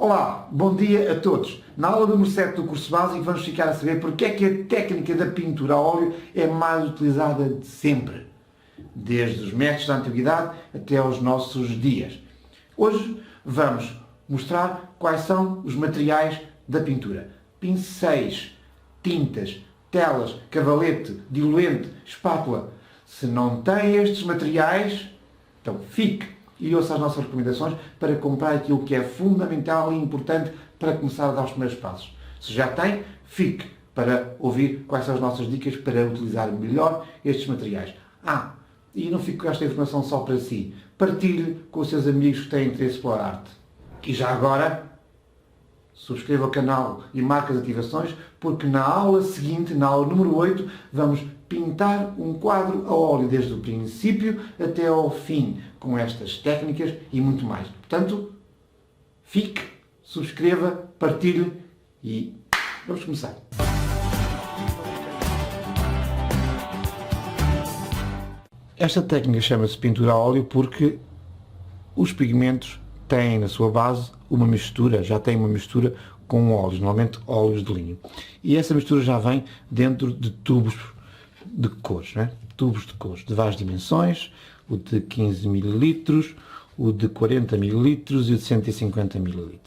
Olá, bom dia a todos. Na aula número 7 do curso básico vamos ficar a saber porque é que a técnica da pintura a óleo é mais utilizada de sempre, desde os mestres da antiguidade até aos nossos dias. Hoje vamos mostrar quais são os materiais da pintura. Pincéis, tintas, telas, cavalete, diluente, espátula. Se não tem estes materiais, então fique e ouça as nossas recomendações para comprar aquilo que é fundamental e importante para começar a dar os primeiros passos. Se já tem, fique para ouvir quais são as nossas dicas para utilizar melhor estes materiais. E não fique com esta informação só para si. Partilhe com os seus amigos que têm interesse pela arte. E já agora, subscreva o canal e marque as ativações, porque na aula seguinte, na aula número 8, vamos pintar um quadro a óleo desde o princípio até ao fim, com estas técnicas e muito mais. Portanto, fique, subscreva, partilhe e vamos começar. Esta técnica chama-se pintura a óleo porque os pigmentos têm na sua base uma mistura, já tem uma mistura com óleos, normalmente óleos de linho. E essa mistura já vem dentro de tubos de cores, né? Tubos de cores de várias dimensões, o de 15 ml, o de 40 ml e o de 150 ml.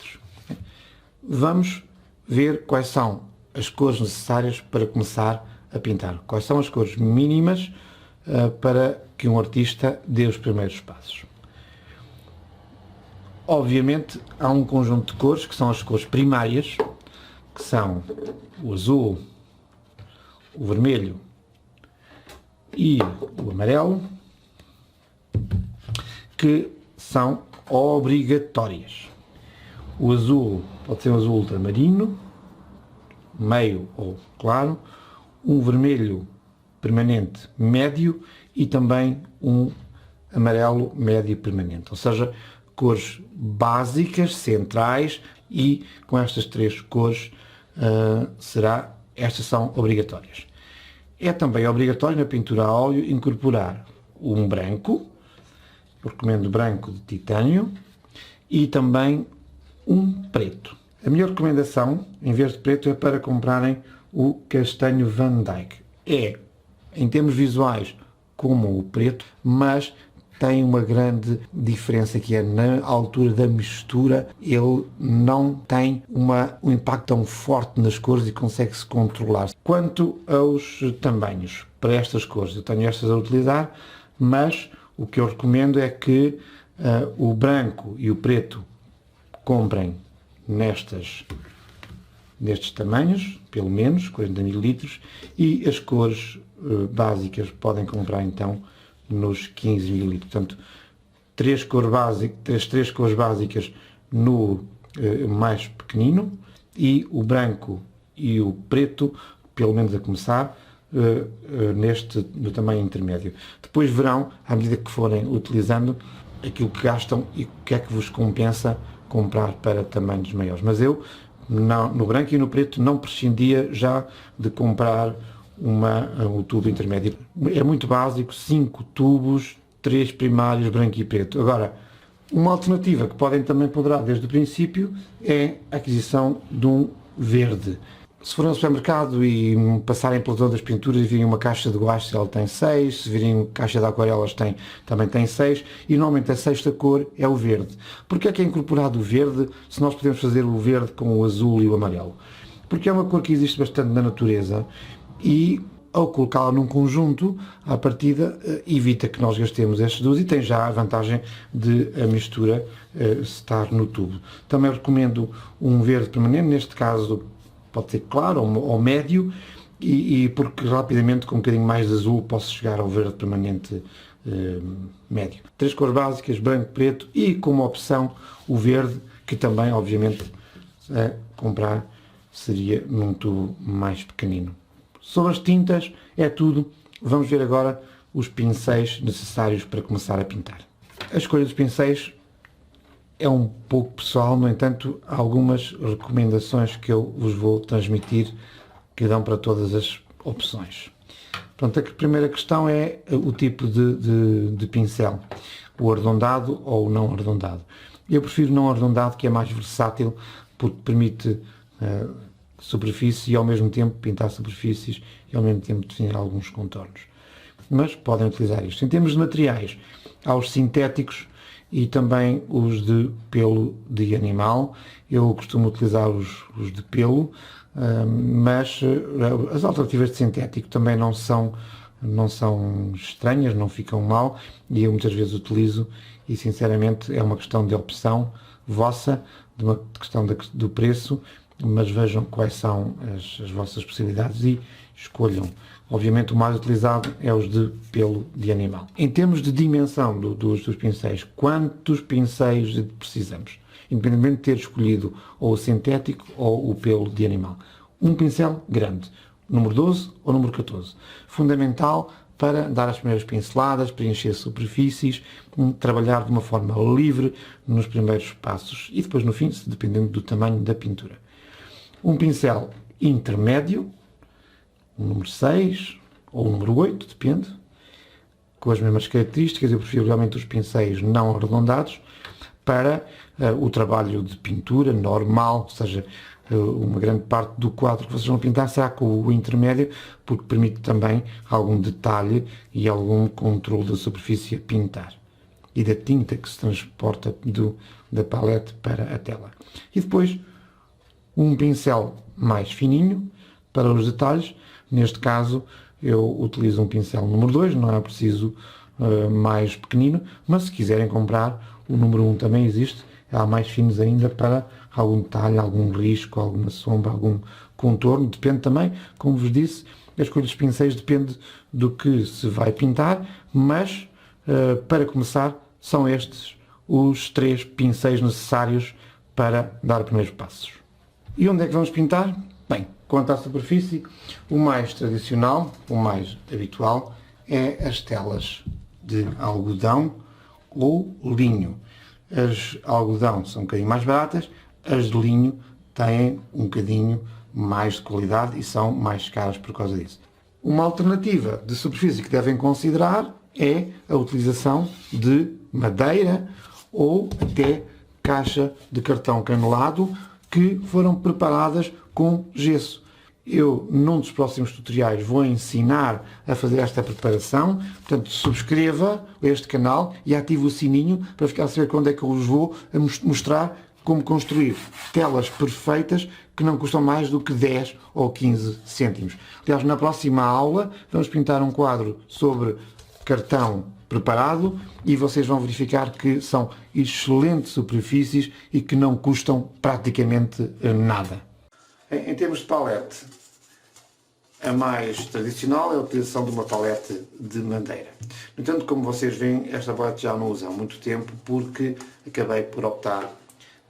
Vamos ver quais são as cores necessárias para começar a pintar. Quais são as cores mínimas para que um artista dê os primeiros passos. Obviamente, há um conjunto de cores, que são as cores primárias, que são o azul, o vermelho e o amarelo, que são obrigatórias. O azul pode ser um azul ultramarino, meio ou claro, um vermelho permanente médio e também um amarelo médio permanente, ou seja, cores básicas, centrais, e com estas três cores estas são obrigatórias. É também obrigatório na pintura a óleo incorporar um branco, eu recomendo branco de titânio, e também um preto. A minha recomendação, em vez de preto, é para comprarem o castanho Van Dyck. É, em termos visuais, como o preto, mas tem uma grande diferença, que é na altura da mistura, ele não tem um impacto tão forte nas cores e consegue-se controlar. Quanto aos tamanhos para estas cores, eu tenho estas a utilizar, mas o que eu recomendo é que o branco e o preto comprem nestes tamanhos, pelo menos 40 ml, e as cores básicas podem comprar então nos 15 ml. Portanto, três cores básicas no mais pequenino e o branco e o preto, pelo menos a começar, no tamanho intermédio. Depois verão, à medida que forem utilizando, aquilo que gastam e o que é que vos compensa comprar para tamanhos maiores. Mas eu, no branco e no preto, não prescindia já de comprar o tubo intermédio. É muito básico, 5 tubos, 3 primários, branco e preto. Agora, uma alternativa que podem também ponderar desde o princípio é a aquisição de um verde. Se forem ao supermercado e passarem por todas as pinturas e virem uma caixa de guache, ela tem 6, se virem caixa de aquarelas também tem 6, e normalmente a sexta cor é o verde. Porquê é que é incorporado o verde, se nós podemos fazer o verde com o azul e o amarelo? Porque é uma cor que existe bastante na natureza e, ao colocá-la num conjunto, à partida, evita que nós gastemos estes dois e tem já a vantagem de a mistura estar no tubo. Também recomendo um verde permanente, neste caso pode ser claro ou médio, e porque rapidamente com um bocadinho mais de azul posso chegar ao verde permanente médio. Três cores básicas, branco, preto e como opção o verde, que também obviamente a comprar seria num tubo mais pequenino. Sobre as tintas é tudo. Vamos ver agora os pincéis necessários para começar a pintar. A escolha dos pincéis é um pouco pessoal, no entanto, há algumas recomendações que eu vos vou transmitir que dão para todas as opções. Portanto, a primeira questão é o tipo de pincel, o arredondado ou o não arredondado. Eu prefiro não arredondado, que é mais versátil, porque permite superfície e ao mesmo tempo pintar superfícies e ao mesmo tempo definir alguns contornos. Mas podem utilizar isto. Em termos de materiais, há os sintéticos e também os de pelo de animal. Eu costumo utilizar os de pelo, mas as alternativas de sintético também não são estranhas, não ficam mal, e eu muitas vezes utilizo, e sinceramente é uma questão de opção vossa, de uma questão do preço, mas vejam quais são as vossas possibilidades e escolham. Obviamente o mais utilizado é os de pelo de animal. Em termos de dimensão dos pincéis, quantos pincéis precisamos? Independentemente de ter escolhido ou o sintético ou o pelo de animal. Um pincel grande, número 12 ou número 14. Fundamental para dar as primeiras pinceladas, preencher superfícies, trabalhar de uma forma livre nos primeiros passos e depois no fim, dependendo do tamanho da pintura. Um pincel intermédio, o número 6 ou o número 8, depende, com as mesmas características. Eu prefiro realmente os pincéis não arredondados para o trabalho de pintura normal, ou seja, uma grande parte do quadro que vocês vão pintar será com o intermédio, porque permite também algum detalhe e algum controle da superfície a pintar e da tinta que se transporta da palete para a tela. E depois um pincel mais fininho para os detalhes. Neste caso eu utilizo um pincel número 2, não é preciso mais pequenino, mas se quiserem comprar o número 1 também existe, há mais finos ainda para algum detalhe, algum risco, alguma sombra, algum contorno, depende também, como vos disse, a escolha dos pincéis depende do que se vai pintar, mas para começar são estes os 3 pincéis necessários para dar primeiros passos. E onde é que vamos pintar? Bem, quanto à superfície, o mais tradicional, o mais habitual, é as telas de algodão ou linho. As de algodão são um bocadinho mais baratas, as de linho têm um bocadinho mais de qualidade e são mais caras por causa disso. Uma alternativa de superfície que devem considerar é a utilização de madeira ou até caixa de cartão granulado que foram preparadas com gesso. Eu, num dos próximos tutoriais, vou ensinar a fazer esta preparação. Portanto, subscreva este canal e ative o sininho para ficar a saber quando é que eu vos vou mostrar como construir telas perfeitas que não custam mais do que 10 ou 15 cêntimos. Aliás, na próxima aula vamos pintar um quadro sobre cartão preparado e vocês vão verificar que são excelentes superfícies e que não custam praticamente nada. Em termos de palete, a mais tradicional é a utilização de uma palete de madeira. No entanto, como vocês veem, esta palete já não uso há muito tempo porque acabei por optar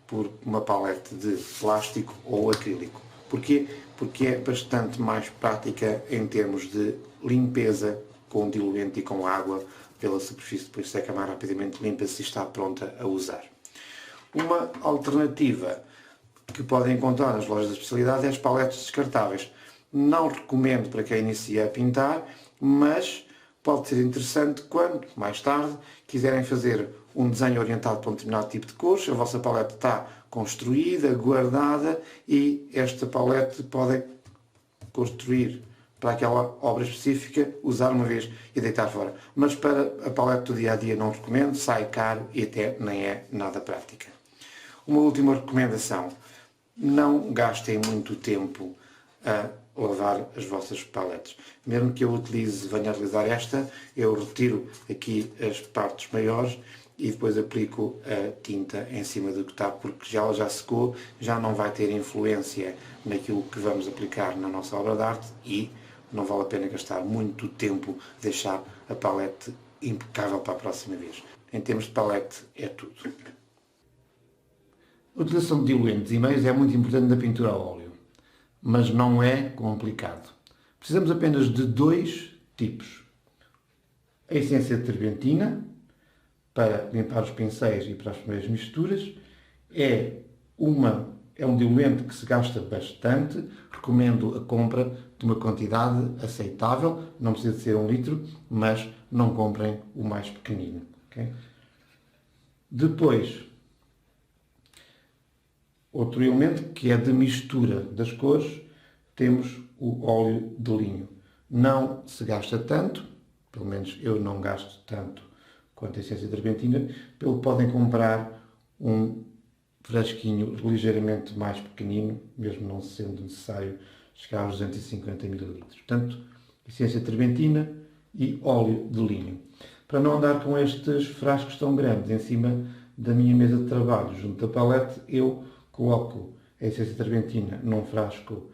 por uma palete de plástico ou acrílico. Porquê? Porque é bastante mais prática em termos de limpeza com diluente e com água pela superfície, depois seca mais rapidamente, limpa-se e está pronta a usar. Uma alternativa que podem encontrar nas lojas de especialidade é as paletes descartáveis. Não recomendo para quem inicia a pintar, mas pode ser interessante quando, mais tarde, quiserem fazer um desenho orientado para um determinado tipo de cores. A vossa palete está construída, guardada e esta palete podem construir para aquela obra específica, usar uma vez e deitar fora. Mas para a palete do dia-a-dia não recomendo, sai caro e até nem é nada prática. Uma última recomendação: não gastem muito tempo a lavar as vossas paletes. Mesmo que eu venha a utilizar esta, eu retiro aqui as partes maiores e depois aplico a tinta em cima do que está, porque ela já secou, já não vai ter influência naquilo que vamos aplicar na nossa obra de arte e não vale a pena gastar muito tempo a deixar a palete impecável para a próxima vez. Em termos de palete, é tudo. A utilização de diluentes e meios é muito importante na pintura a óleo, mas não é complicado. Precisamos apenas de 2 tipos. A essência de terpentina, para limpar os pincéis e para as primeiras misturas, é um diluente que se gasta bastante. Recomendo a compra de uma quantidade aceitável, não precisa de ser 1 litro, mas não comprem o mais pequenino. Okay? Depois, outro elemento que é de mistura das cores, temos o óleo de linho. Não se gasta tanto, pelo menos eu não gasto tanto quanto a essência terpentina, pelo que podem comprar um frasquinho ligeiramente mais pequenino, mesmo não sendo necessário chegar aos 250 ml. Portanto, essência terpentina e óleo de linho. Para não andar com estes frascos tão grandes em cima da minha mesa de trabalho junto da palete, eu coloco a essência terpentina num frasco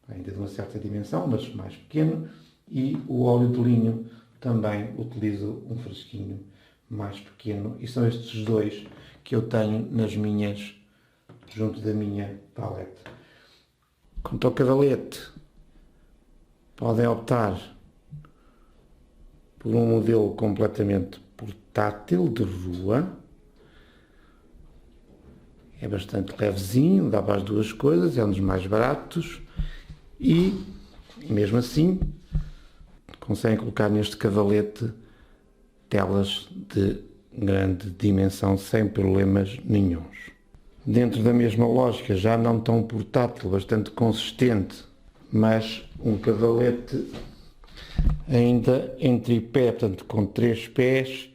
ainda de uma certa dimensão, mas mais pequeno, e o óleo de linho também utilizo um frasquinho mais pequeno, e são estes dois que eu tenho nas minhas, junto da minha palete. Quanto ao cavalete, podem optar por um modelo completamente portátil de rua. É bastante levezinho, dá para as duas coisas, é um dos mais baratos e, mesmo assim, conseguem colocar neste cavalete telas de grande dimensão sem problemas nenhuns. Dentro da mesma lógica, já não tão portátil, bastante consistente, mas um cavalete ainda em tripé, portanto com 3 pés,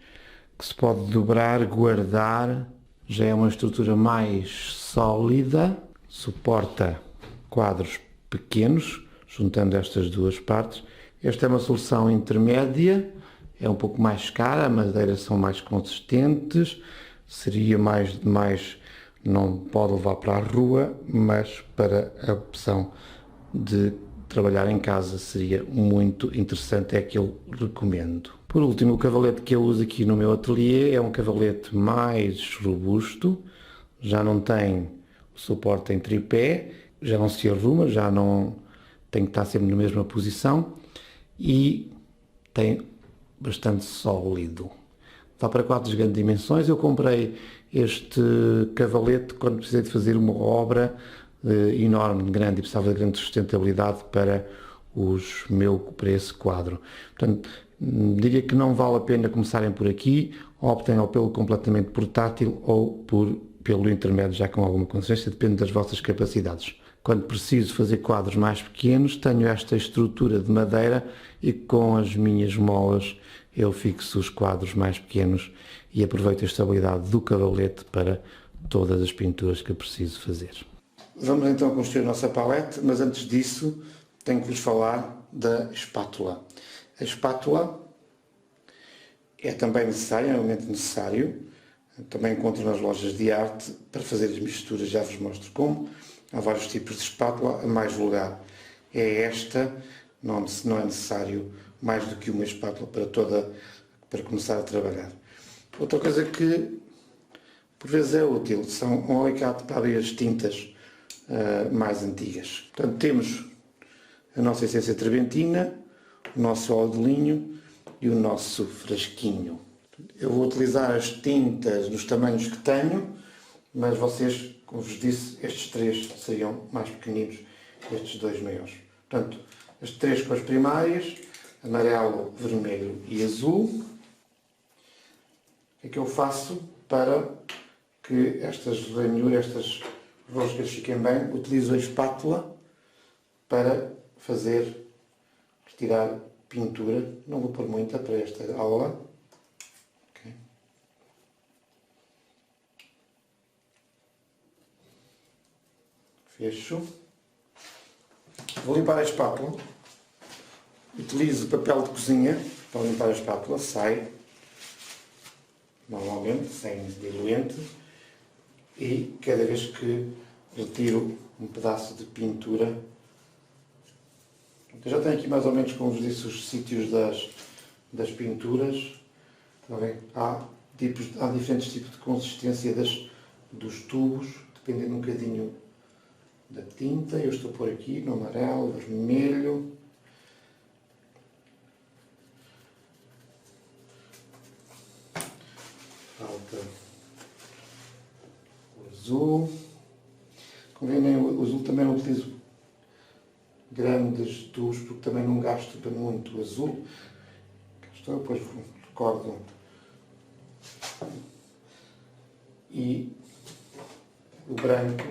que se pode dobrar, guardar, já é uma estrutura mais sólida, suporta quadros pequenos, juntando estas duas partes. Esta é uma solução intermédia, é um pouco mais cara, as madeiras são mais consistentes, seria mais, não pode levar para a rua, mas para a opção de trabalhar em casa seria muito interessante, é que eu recomendo. Por último, o cavalete que eu uso aqui no meu ateliê é um cavalete mais robusto, já não tem o suporte em tripé, já não se arruma, já não tem que estar sempre na mesma posição e tem bastante sólido. Dá para 4 grandes dimensões. Eu comprei este cavalete quando precisei de fazer uma obra enorme, grande, e precisava de grande sustentabilidade para esse quadro. Portanto, diria que não vale a pena começarem por aqui, optem ou pelo completamente portátil ou pelo intermédio, já com alguma consistência, depende das vossas capacidades. Quando preciso fazer quadros mais pequenos, tenho esta estrutura de madeira e com as minhas molas eu fixo os quadros mais pequenos e aproveito a estabilidade do cavalete para todas as pinturas que eu preciso fazer. Vamos então construir a nossa palete, mas antes disso tenho que vos falar da espátula. A espátula é também necessária, é um elemento necessário, também encontro nas lojas de arte para fazer as misturas, já vos mostro como. Há vários tipos de espátula, a mais vulgar é esta, não é necessário mais do que uma espátula para começar a trabalhar. Outra coisa que por vezes é útil são um alicate para abrir as tintas mais antigas. Portanto, temos a nossa essência terpentina, o nosso óleo de linho e o nosso frasquinho. Eu vou utilizar as tintas nos tamanhos que tenho, mas vocês, como vos disse, estes 3 seriam mais pequeninos, estes 2 maiores. Portanto, as 3 cores primárias, amarelo, vermelho e azul. O que é que eu faço para que estas ranhuras, estas roscas fiquem bem? Utilizo a espátula para retirar pintura. Não vou pôr muita para esta aula. Okay. Fecho. Vou limpar a espátula. Utilizo papel de cozinha para limpar a espátula. Sai normalmente, sem diluente. E cada vez que retiro um pedaço de pintura, eu já tenho aqui mais ou menos, como vos disse, os sítios das pinturas. Há diferentes tipos de consistência dos tubos, dependendo um bocadinho da tinta. Eu estou a pôr aqui no amarelo, vermelho. Falta o azul. Como veem, o azul também não utilizo grandes tubos, porque também não gasto muito azul. Depois recordo. E o branco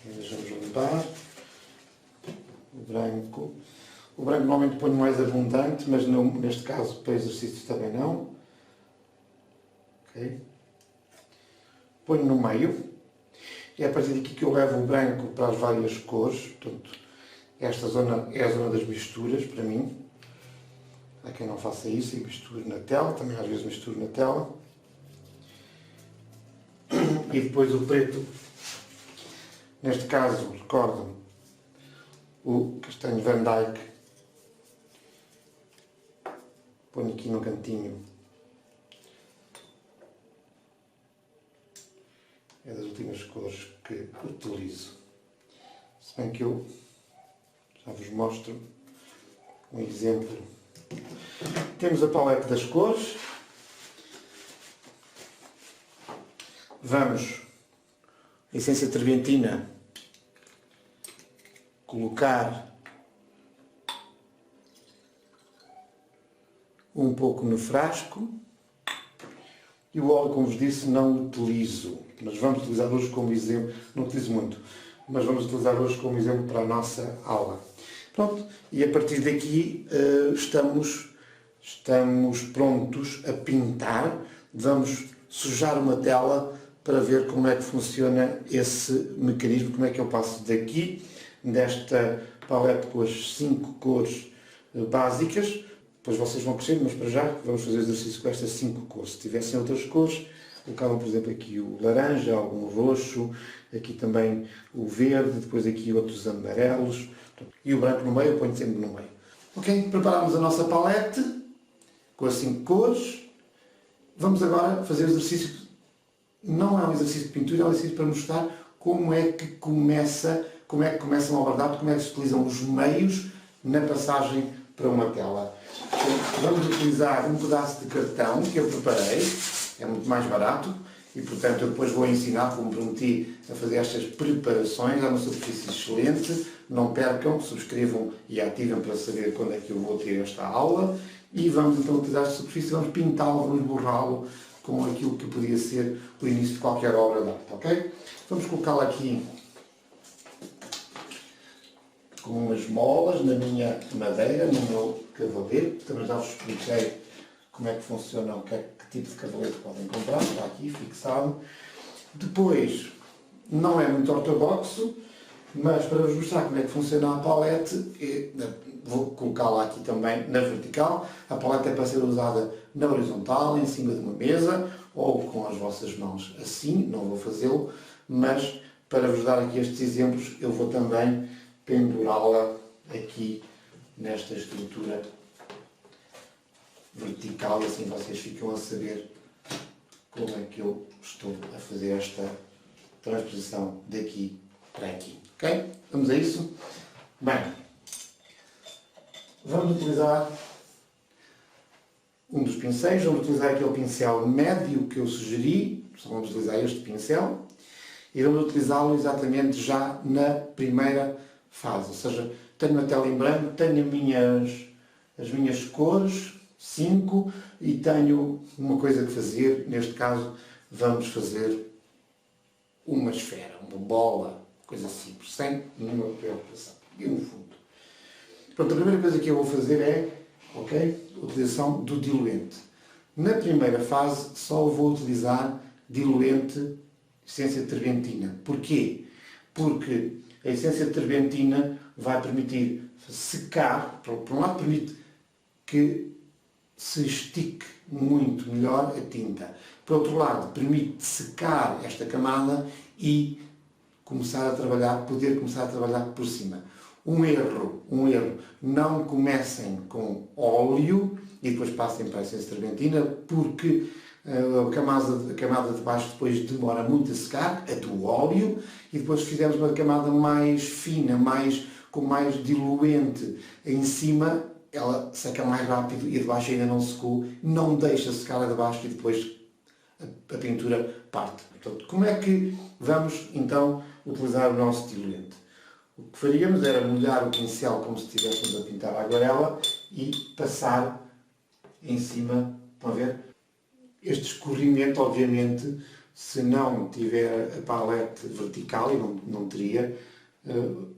Ainda vamos limpar. O branco. O branco normalmente ponho mais abundante, mas não, neste caso para exercício também não. Ok. Ponho no meio. E é a partir daqui que eu levo o branco para as várias cores. Portanto, esta zona é a zona das misturas para mim. Há quem não faça isso e misture na tela, também às vezes misturo na tela. E depois o preto, neste caso, recordam o castanho Van Dyke. Ponho aqui no cantinho. É das últimas cores que utilizo. Se bem que eu já vos mostro um exemplo. Temos a paleta das cores. Vamos, a essência terbentina, colocar um pouco no frasco. E o óleo, como vos disse, não utilizo. Mas vamos utilizar hoje como exemplo. Não utilizo muito, mas vamos utilizar hoje como exemplo para a nossa aula. Pronto, e a partir daqui estamos prontos a pintar. Vamos sujar uma tela para ver como é que funciona esse mecanismo, como é que eu passo daqui, desta paleta com as 5 cores básicas. Depois vocês vão crescer, mas para já vamos fazer exercício com estas 5 cores. Se tivessem outras cores, colocavam, por exemplo, aqui o laranja, algum roxo, aqui também o verde, depois aqui outros amarelos. E o branco no meio, eu ponho sempre no meio. Ok? Preparamos a nossa palete com as 5 cores. Vamos agora fazer o exercício. Não é um exercício de pintura, é um exercício para mostrar como é que começam a abordar, como é que se utilizam os meios na passagem para uma tela. Vamos utilizar um pedaço de cartão que eu preparei, é muito mais barato e, portanto, eu depois vou ensinar, como prometi, a fazer estas preparações. É uma superfície excelente, não percam, subscrevam e ativem para saber quando é que eu vou ter esta aula. E vamos então utilizar esta superfície, vamos pintá-lo, vamos borrá-lo com aquilo que podia ser o início de qualquer obra de arte, ok? Vamos colocá-la aqui com umas molas na minha madeira, no meu cavalete. Também já vos expliquei como é que funciona, que tipo de cavalete podem comprar, está aqui fixado. Depois, não é muito ortodoxo, mas para vos mostrar como é que funciona a palete, vou colocá-la aqui também na vertical. A palete é para ser usada na horizontal, em cima de uma mesa, ou com as vossas mãos assim, não vou fazê-lo, mas para vos dar aqui estes exemplos, eu vou também pendurá-la aqui nesta estrutura vertical, e assim vocês ficam a saber como é que eu estou a fazer esta transposição daqui para aqui. Ok? Vamos a isso? Bem, vamos utilizar um dos pincéis, vamos utilizar aquele pincel médio que eu sugeri, só vamos utilizar este pincel, e vamos utilizá-lo exatamente já na primeira fase, ou seja, tenho a tela em branco, tenho as minhas cores, 5, e tenho uma coisa que fazer. Neste caso vamos fazer uma esfera, uma bola, coisa simples, sem nenhuma preocupação. E um fundo. Pronto, a primeira coisa que eu vou fazer é, a utilização do diluente. Na primeira fase só vou utilizar diluente essência terbentina. Porquê? Porque a essência terbentina vai permitir secar, por um lado permite que se estique muito melhor a tinta. Por outro lado, permite secar esta camada e poder começar a trabalhar por cima. Um erro, não comecem com óleo e depois passem para a essência terbentina, porque a camada de baixo depois demora muito a secar, a do óleo, e depois fizemos uma camada mais fina, com mais diluente em cima, ela seca mais rápido e a de baixo ainda não secou, não deixa secar a de baixo e depois a pintura parte. Portanto, como é que vamos então utilizar o nosso diluente? O que faríamos era molhar o pincel como se estivéssemos a pintar a aguarela e passar em cima, estão a ver? Este escorrimento, obviamente, se não tiver a palete vertical, e não teria,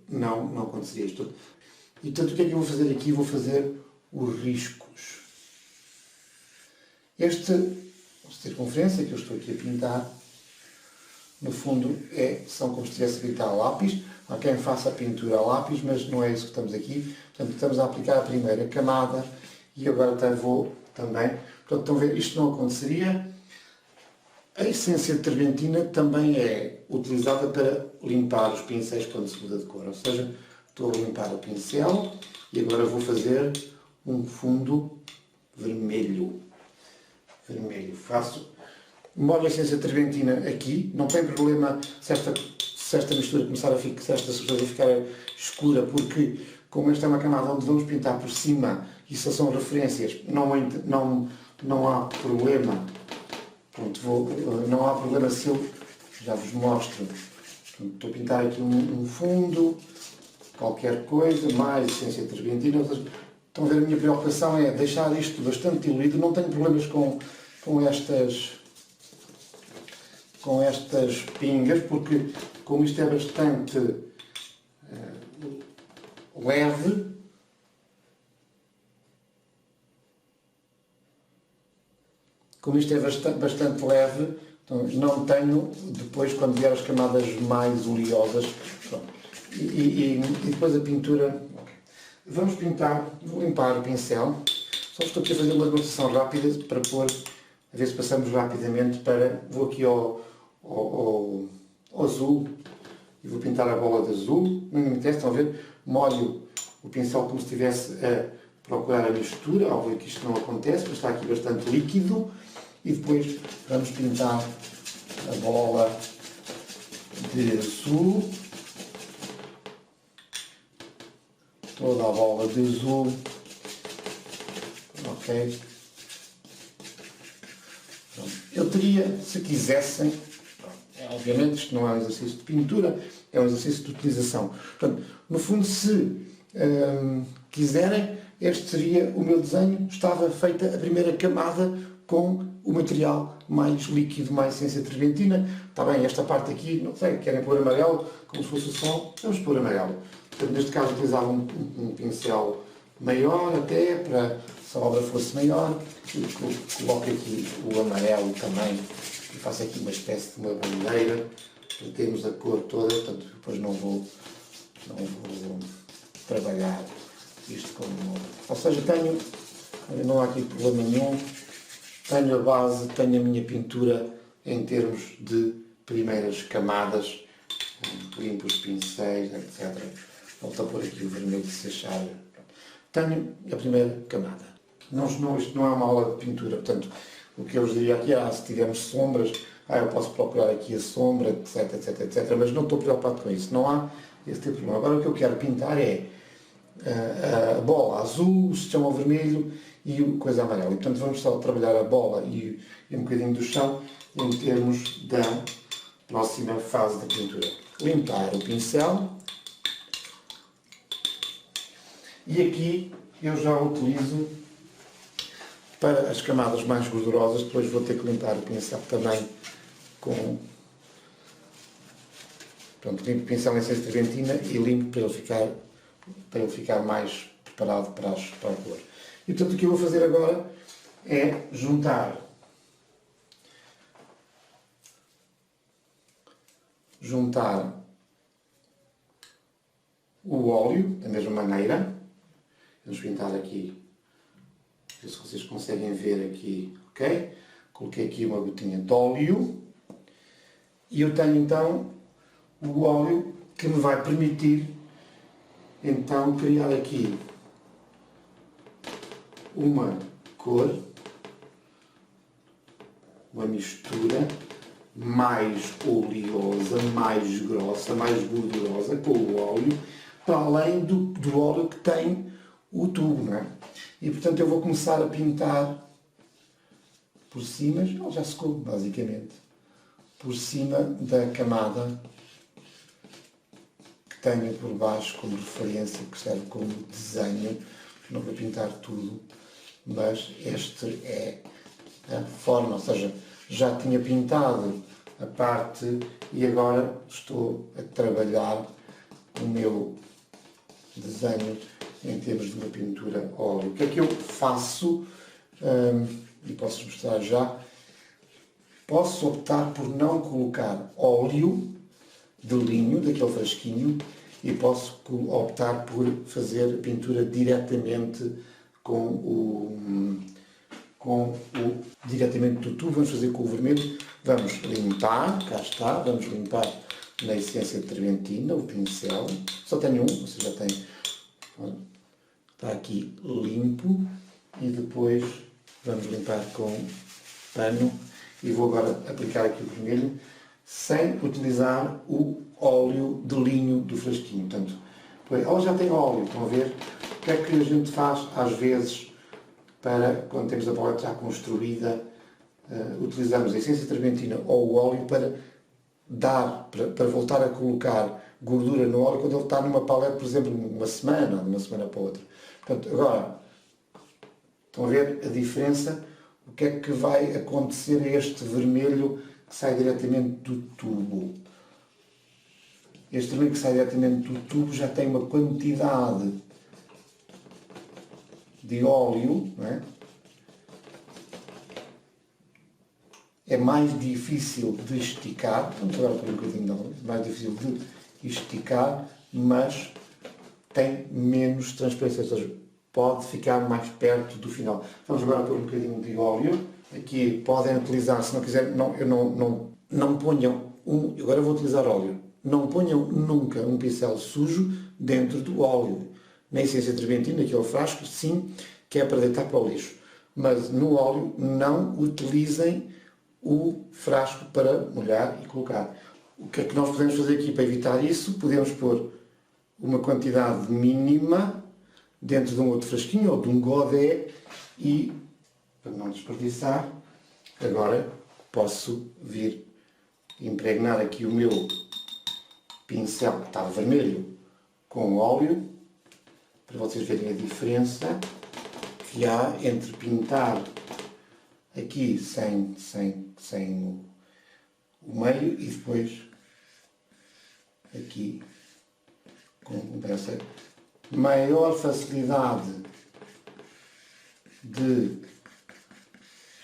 não aconteceria isto. E portanto, o que é que eu vou fazer aqui? Vou fazer os riscos. Esta circunferência que eu estou aqui a pintar, no fundo, são como se estivesse a pintar a lápis. Há quem faça a pintura a lápis, mas não é isso que estamos aqui. Portanto, estamos a aplicar a primeira camada e agora vou também... Portanto, estão a ver, isto não aconteceria. A essência de terbentina também é utilizada para limpar os pincéis quando se muda de cor. Ou seja, estou a limpar o pincel e agora vou fazer um fundo vermelho. Molho a essência de terbentina aqui, não tem problema se esta mistura começar a ficar, se esta substância ficar escura, porque como esta é uma camada onde vamos pintar por cima, e se são referências, não há problema. Pronto, não há problema se eu já vos mostro. Pronto, estou a pintar aqui um fundo, qualquer coisa, mais essência de terbentina. Estão a ver, a minha preocupação é deixar isto bastante diluído. Não tenho problemas com estas pingas, porque como isto é bastante leve, então não tenho, depois quando vier as camadas mais oleosas, pronto. E depois a pintura, vamos pintar, vou limpar o pincel, só estou aqui a fazer uma demonstração rápida para pôr, a ver se passamos rapidamente vou aqui ao azul e vou pintar a bola de azul, não me interessa, estão a ver, molho o pincel como se estivesse a procurar a mistura, óbvio que isto não acontece, mas está aqui bastante líquido, e depois vamos pintar a bola de azul, toda a bola de azul, ok? Pronto. Eu teria, se quisessem, obviamente isto não é um exercício de pintura, é um exercício de utilização. Portanto, no fundo, se quiserem, este seria o meu desenho, estava feita a primeira camada com o material mais líquido, mais essência de terbentina. Está bem, esta parte aqui, não sei, querem pôr amarelo, como se fosse o sol, vamos pôr amarelo. Portanto, neste caso utilizava um pincel maior até, para se a obra fosse maior, e coloco aqui o amarelo também, e faço aqui uma espécie de uma bandeira, para termos a cor toda, portanto depois não vou trabalhar isto como... Ou seja, não há aqui problema nenhum, tenho a base, tenho a minha pintura em termos de primeiras camadas, limpo os pincéis, etc. Volto a pôr aqui o vermelho se achar. Tenho a primeira camada. Isto não é uma aula de pintura, portanto, o que eu vos diria aqui se tivermos sombras, eu posso procurar aqui a sombra, etc, mas não estou preocupado com isso, não há esse tipo de problema. Agora o que eu quero pintar é a bola azul, o sistema vermelho e a coisa amarela. E, portanto, vamos só trabalhar a bola e um bocadinho do chão em termos da próxima fase da pintura. Limpar o pincel. E aqui eu já utilizo para as camadas mais gordurosas, depois vou ter que limpar o pincel também com... Pronto, limpo o pincel em essência de terbentina e limpo para ele ficar mais preparado para a cor. E portanto o que eu vou fazer agora é juntar o óleo da mesma maneira. Vamos pintar aqui, ver se vocês conseguem ver aqui, ok? Coloquei aqui uma gotinha de óleo e eu tenho então o óleo que me vai permitir então criar aqui uma cor, uma mistura mais oleosa, mais grossa, mais gordurosa com o óleo, para além do óleo que tem o tubo, não é? E portanto eu vou começar a pintar por cima, ele já secou basicamente, por cima da camada que tenho por baixo como referência, que serve como desenho. Não vou pintar tudo, mas esta é a forma, ou seja, já tinha pintado a parte, e agora estou a trabalhar o meu desenho em termos de uma pintura a óleo. O que é que eu faço? E posso mostrar já. Posso optar por não colocar óleo de linho, daquele frasquinho, e posso optar por fazer pintura diretamente diretamente do tubo. Vamos fazer com o vermelho. Vamos limpar, cá está, vamos limpar na essência de trementina, o pincel. Só tenho um, você já tem. Está aqui limpo, e depois vamos limpar com pano, e vou agora aplicar aqui o vermelho sem utilizar o óleo de linho do frasquinho. Portanto, ela já tem óleo, estão a ver? O que é que a gente faz às vezes para, quando temos a paleta já construída, utilizamos a essência de trementina ou o óleo para voltar a colocar gordura no óleo quando ele está numa paleta, por exemplo, uma semana, ou de uma semana para outra. Portanto, agora, estão a ver a diferença? O que é que vai acontecer a este vermelho que sai diretamente do tubo? Este vermelho que sai diretamente do tubo já tem uma quantidade de óleo, não é? É mais difícil de esticar, vamos agora por um bocadinho de óleo, mais difícil de esticar, mas tem menos transparência, ou seja, pode ficar mais perto do final. Vamos agora pôr um bocadinho de óleo. Aqui podem utilizar, se não quiserem, não ponham agora eu vou utilizar óleo. Não ponham nunca um pincel sujo dentro do óleo. Na essência de trementina, aquele frasco, sim, que é para deitar para o lixo. Mas no óleo não utilizem o frasco para molhar e colocar. O que é que nós podemos fazer aqui para evitar isso? Podemos pôr uma quantidade mínima dentro de um outro frasquinho ou de um godé, e, para não desperdiçar, agora posso vir impregnar aqui o meu pincel que estava vermelho com óleo, para vocês verem a diferença que há entre pintar aqui sem o meio e depois aqui com essa maior facilidade de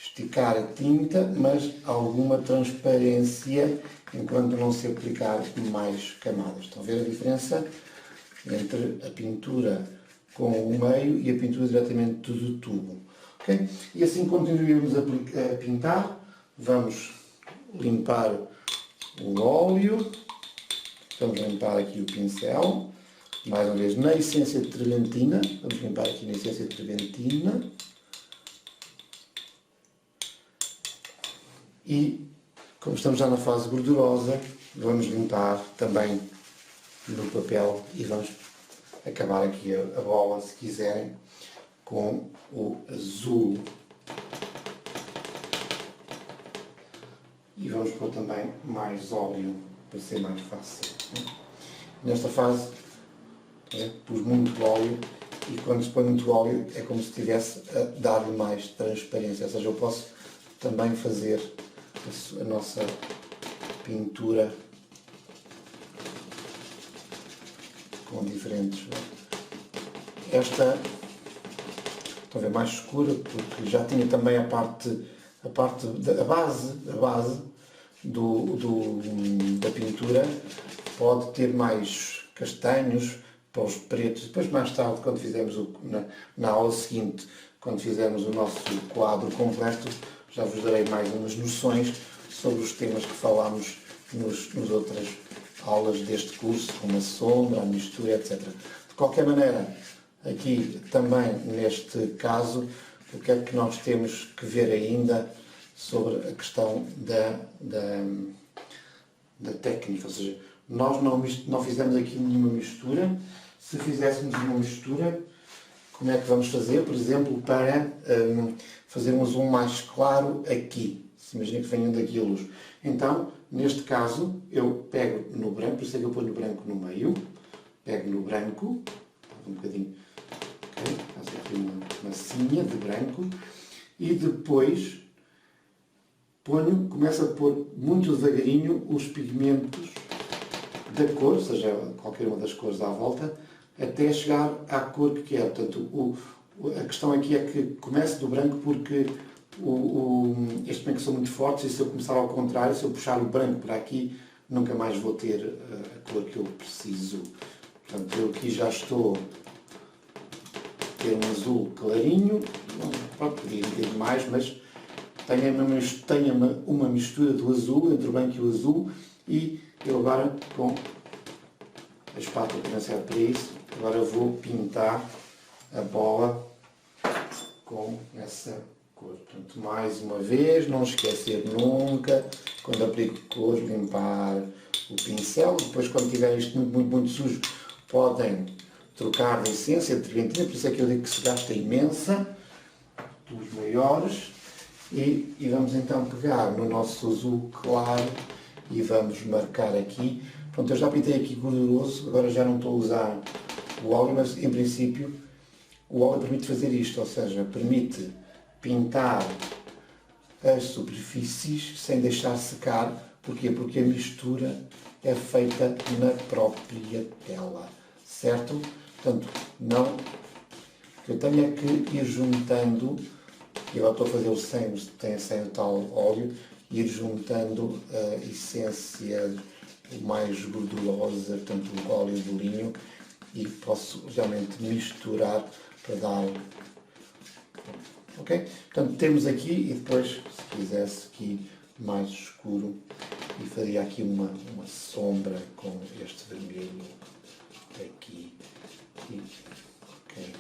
esticar a tinta, mas alguma transparência enquanto não se aplicar mais camadas. Estão a ver a diferença entre a pintura com o meio e a pintura diretamente do tubo. Okay? E assim continuamos a pintar. Vamos limpar o óleo, vamos limpar aqui o pincel, mais uma vez na essência de trementina, vamos limpar aqui na essência de trementina, e como estamos já na fase gordurosa, vamos limpar também no papel e vamos acabar aqui a bola, se quiserem, com o azul. E vamos pôr também mais óleo para ser mais fácil. Nesta fase pus muito óleo, e quando se põe muito óleo é como se estivesse a dar-lhe mais transparência, ou seja, eu posso também fazer a nossa pintura com diferentes. Esta, estão a ver, mais escura, porque já tinha também a base da pintura, pode ter mais castanhos para os pretos. Depois, mais tarde, quando fizermos na aula seguinte, quando fizermos o nosso quadro completo, já vos darei mais umas noções sobre os temas que falámos nas outras aulas deste curso, como a sombra, a mistura, etc. De qualquer maneira, aqui também neste caso, o que é que nós temos que ver ainda sobre a questão da técnica, ou seja, nós não fizemos aqui nenhuma mistura. Se fizéssemos uma mistura, como é que vamos fazer, por exemplo, para fazer um zoom mais claro aqui? Se imagina que venham daqui a luz. Então, neste caso, eu pego no branco, por isso é que eu ponho o branco no meio, pego no branco, um bocadinho, ok? Faço aqui uma massinha de branco, e depois começo a pôr muito devagarinho os pigmentos da cor, seja qualquer uma das cores à volta, até chegar à cor que quero. Portanto, a questão aqui é que comece do branco porque estes brancos são muito fortes e se eu começar ao contrário, se eu puxar o branco para aqui, nunca mais vou ter a cor que eu preciso. Portanto, eu aqui já estou a ter um azul clarinho, pronto, podia ter mais, mas tenho uma mistura do azul, entre o branco e o azul, e eu agora, com a espátula que não serve para isso, agora vou pintar a bola com essa cor. Portanto, mais uma vez, não esquecer nunca, quando aplico cor, limpar o pincel. Depois, quando tiver isto muito sujo, podem trocar de essência de treventina, por isso é que eu digo que se gasta imensa, dos maiores. E vamos então pegar no nosso azul claro e vamos marcar aqui. Pronto, eu já pintei aqui gorduroso, agora já não estou a usar o óleo, mas em princípio o óleo permite fazer isto, ou seja, permite pintar as superfícies sem deixar secar. Porquê? Porque a mistura é feita na própria tela, certo? Portanto, não, o que eu tenho é que ir juntando, e agora estou a fazer o sem o tal óleo, ir juntando a essência mais gordurosa, portanto o óleo do linho, e posso realmente misturar para dar. Ok? Portanto, temos aqui, e depois, se quisesse aqui mais escuro, e faria aqui uma sombra com este vermelho aqui. Ok.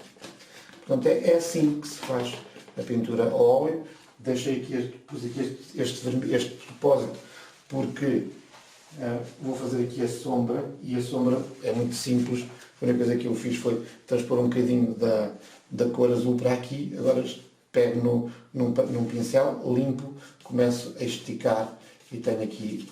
Portanto, é assim que se faz a pintura a óleo. Deixei aqui, pus aqui este propósito porque vou fazer aqui a sombra, e a sombra é muito simples. A única coisa que eu fiz foi transpor um bocadinho da cor azul para aqui. Agora pego num pincel, limpo, começo a esticar e tenho aqui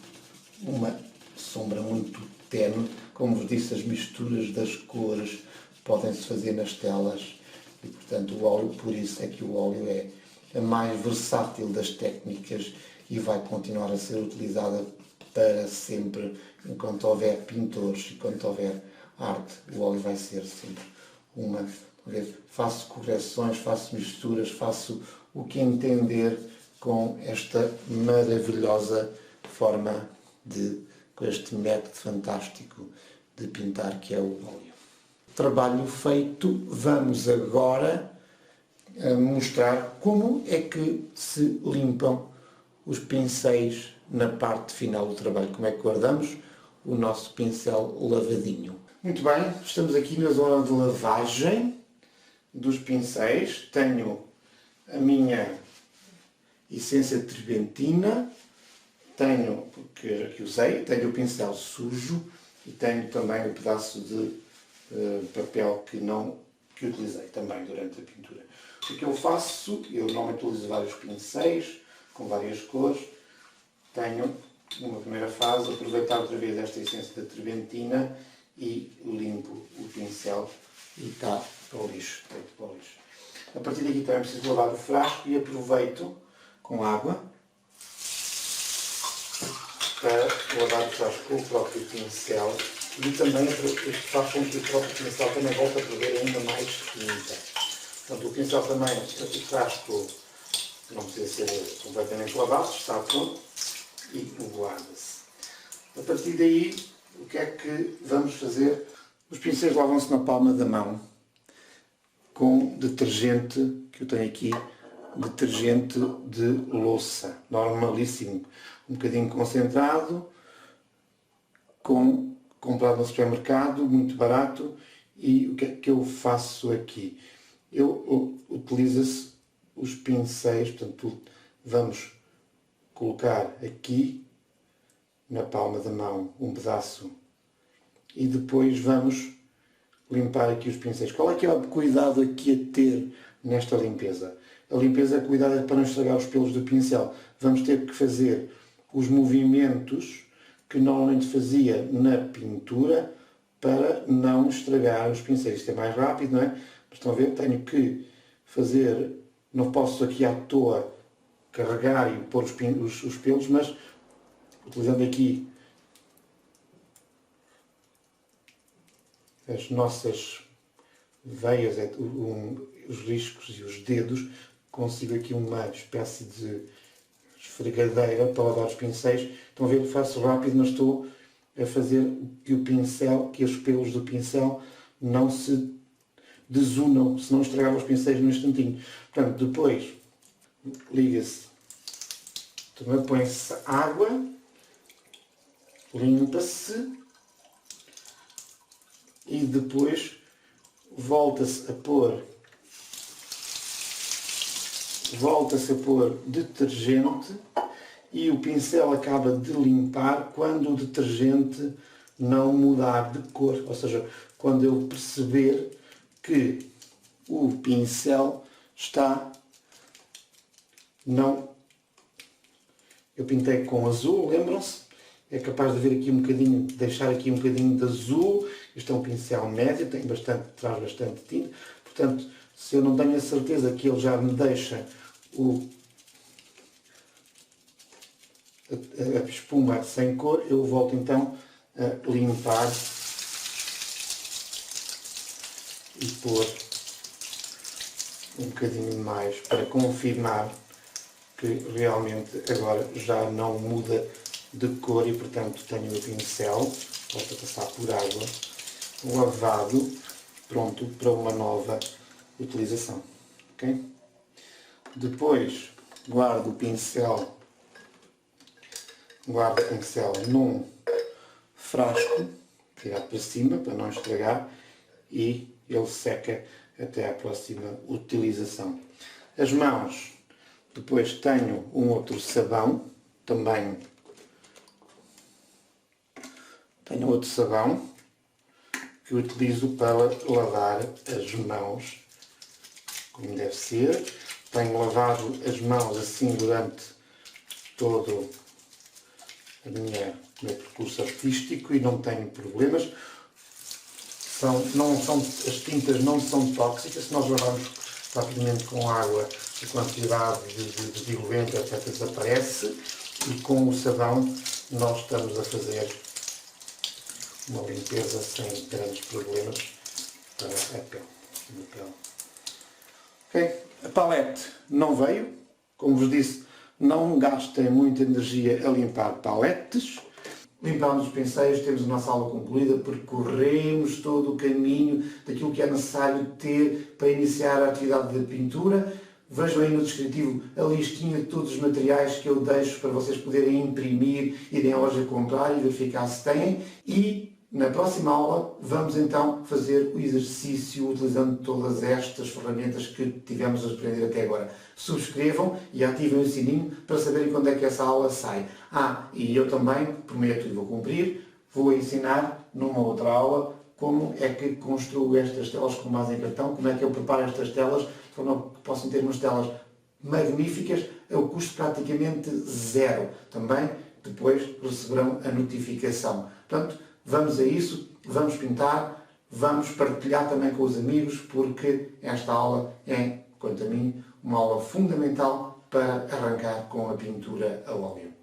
uma sombra muito tenue. Como vos disse, as misturas das cores podem-se fazer nas telas e, portanto, o óleo, por isso é que o óleo é a mais versátil das técnicas e vai continuar a ser utilizada para sempre. Enquanto houver pintores, enquanto houver arte, o óleo vai ser sempre uma. Faço correções, faço misturas, faço o que entender com esta maravilhosa forma com este método fantástico de pintar que é o óleo. Trabalho feito, vamos agora mostrar como é que se limpam os pincéis na parte final do trabalho, como é que guardamos o nosso pincel lavadinho. Muito bem, estamos aqui na zona de lavagem dos pincéis. Tenho a minha essência de treventina, tenho, porque aqui usei, tenho o pincel sujo e tenho também o pedaço de papel que utilizei também durante a pintura. O que eu faço, eu normalmente utilizo vários pincéis com várias cores. Tenho, numa primeira fase, aproveitar outra vez esta essência da treventina e limpo o pincel e está para o lixo, feito para o lixo. A partir daqui também preciso lavar o frasco e aproveito com água para lavar o frasco com o próprio pincel e também isto faz com que o próprio pincel também volte a perder ainda mais tinta. Portanto, o pincel também, o frasco não precisa ser completamente lavado, está pronto e guarda-se. A partir daí, o que é que vamos fazer? Os pincéis lavam-se na palma da mão com detergente, que eu tenho aqui, detergente de louça, normalíssimo, um bocadinho concentrado, comprado no supermercado, muito barato. E o que é que eu faço aqui? Utiliza-se os pincéis, portanto, vamos colocar aqui na palma da mão um pedaço e depois vamos limpar aqui os pincéis. Qual é que é o cuidado aqui a ter nesta limpeza? A limpeza é cuidado para não estragar os pelos do pincel. Vamos ter que fazer os movimentos que normalmente fazia na pintura para não estragar os pincéis. Isto é mais rápido, não é? Mas estão a ver? Tenho que fazer, não posso aqui à toa carregar e pôr os pelos, mas utilizando aqui as nossas veias, os riscos e os dedos, consigo aqui uma espécie de esfregadeira para lavar os pincéis. Estão a ver, faço rápido, mas estou a fazer que o pincel, que os pelos do pincel não se desunam, senão estragava os pincéis num instantinho. Portanto, depois liga-se, também põe-se água, limpa-se e depois volta-se a pôr detergente e o pincel acaba de limpar quando o detergente não mudar de cor, ou seja, quando eu perceber que o pincel está não... Eu pintei com azul, lembram-se? É capaz de haver aqui um bocadinho, deixar aqui um bocadinho de azul. Este é um pincel médio, traz bastante tinta. Portanto, se eu não tenho a certeza que ele já me deixa a espuma sem cor, eu volto então a limpar e pôr um bocadinho mais para confirmar que realmente agora já não muda de cor e, portanto, tenho o pincel, posso passar por água, lavado, pronto para uma nova utilização. Okay? Depois guardo o pincel num frasco, virado para cima para não estragar, e ele seca até à próxima utilização. As mãos, depois tenho um outro sabão, também tenho outro sabão que utilizo para lavar as mãos como deve ser. Tenho lavado as mãos assim durante todo o meu percurso artístico e não tenho problemas. As tintas não são tóxicas, se nós lavarmos rapidamente com água, a quantidade de diluente, etc., desaparece, e com o sabão nós estamos a fazer uma limpeza sem grandes problemas para a pele. Okay. A palete não veio, como vos disse, não gastem muita energia a limpar paletes. Limpámos os pincéis, temos a nossa aula concluída, percorremos todo o caminho daquilo que é necessário ter para iniciar a atividade de pintura. Vejam aí no descritivo a listinha de todos os materiais que eu deixo para vocês poderem imprimir, irem à loja comprar e verificar se têm. E na próxima aula vamos então fazer o exercício utilizando todas estas ferramentas que tivemos a aprender até agora. Subscrevam e ativem o sininho para saberem quando é que essa aula sai. E eu também prometo e vou cumprir, vou ensinar numa outra aula como é que construo estas telas com base em cartão, como é que eu preparo estas telas de forma que possam ter umas telas magníficas a um custo praticamente zero. Também depois receberão a notificação. Portanto, vamos a isso, vamos pintar, vamos partilhar também com os amigos, porque esta aula é, quanto a mim, uma aula fundamental para arrancar com a pintura a óleo.